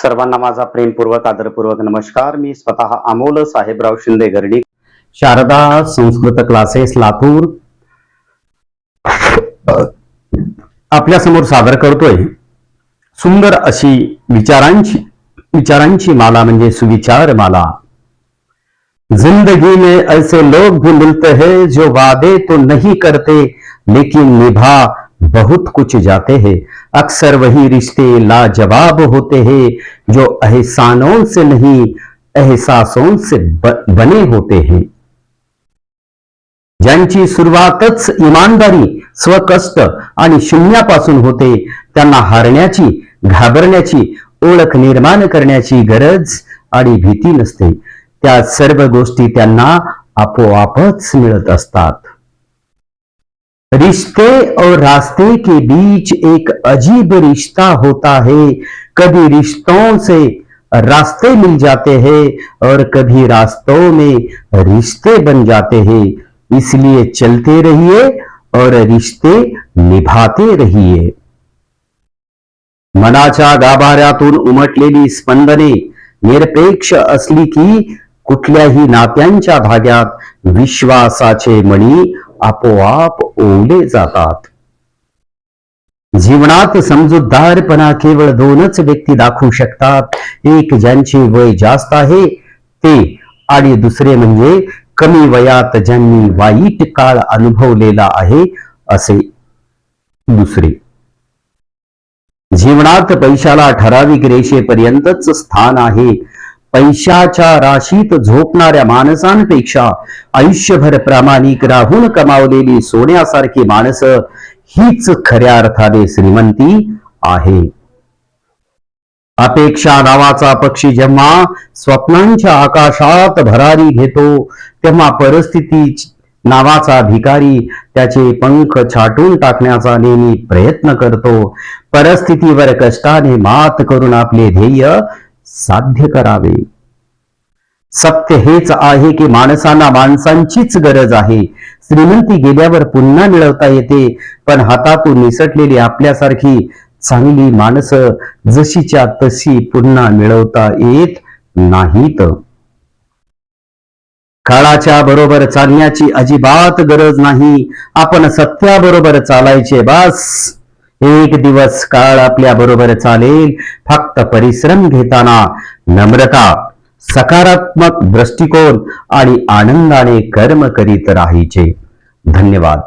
सर्वांना माझा प्रेमपूर्वक आदरपूर्वक नमस्कार. मी स्वतः अमोल साहेबराव शिंदे गर्डी, शारदा संस्कृत क्लासेस लातूर आपल्या समोर सादर करतोय सुंदर अशी विचारांची माला म्हणजे सुविचार माला. जिंदगी में ऐसे लोग भी मिलते हैं जो वादे तो नहीं करते लेकिन निभा बहुत कुछ जाते हैं. अक्सर वही रिश्ते लाजवाब होते हैं जो एहसानों से नहीं एहसासों से बने होते हैं. ज्यांची सुरुवातच इमानदारी, स्वकष्ट आणि शून्यापासून होते त्यांना हारण्याची, घाबरण्याची, ओळख निर्माण करण्याची गरज आणि भीती नसते. त्या सर्व गोष्टी त्यांना आपोआपच मिळत असतात. रिश्ते और रास्ते के बीच एक अजीब रिश्ता होता है. कभी रिश्तों से रास्ते मिल जाते हैं और कभी रास्तों में रिश्ते बन जाते हैं. इसलिए चलते रहिए और रिश्ते निभाते रहिए. मनाच्या गाभाऱ्यातून उमटलेली स्पंदने निरपेक्ष असली की कुठल्याही नात्यांच्या धाग्यात विश्वासाचे मणी आपोआप ओवले जातात. जीवनात समजूतदारपणा केवळ दोनच व्यक्ती दाखवू शकतात. एक ज्यांचे वय जास्त आहे ते, आणि दुसरे म्हणजे कमी वयात ज्यांनी वाईट काळ अनुभवलेला आहे असे दुसरे. जीवनात पैशाला ठराविक रेषेपर्यंतच स्थान आहे. पैशाच्या राशीत झोपणाऱ्या माणसांपेक्षा आयुष्यभर प्रामाणिक राहून कमावलेली सोन्यासारखी माणसं हीच खऱ्या अर्थाने श्रीमंती आहे. अपेक्षा नावाचा पक्षी जेव्हा स्वप्नांच्या आकाशात भरारी घेतो तेव्हा परिस्थिती नावाचा भिकारी त्याचे पंख छाटून टाकण्याचा नेहमी प्रयत्न करतो. परिस्थितीवर कष्टाने मात करून आपले ध्येय साध्य करावे. सत्य हेच आहे की माणसांना माणसांचीच गरज आहे. श्रीमंती गेल्यावर पुन्हा मिळवता येते, पण हातातून निसटलेली आपल्यासारखी चांगली माणसं जशीच्या तशी पुन्हा मिळवता येत नाहीत. काळाच्या बरोबर चालण्याची अजिबात गरज नाही. आपण सत्याबरोबर चालायचे बस. एक दिवस काळ आपल्या बरोबर चालेल. फक्त परिश्रम घेताना नम्रता, सकारात्मक दृष्टिकोन आणि आनंदाने कर्म करीत राहायचे. धन्यवाद.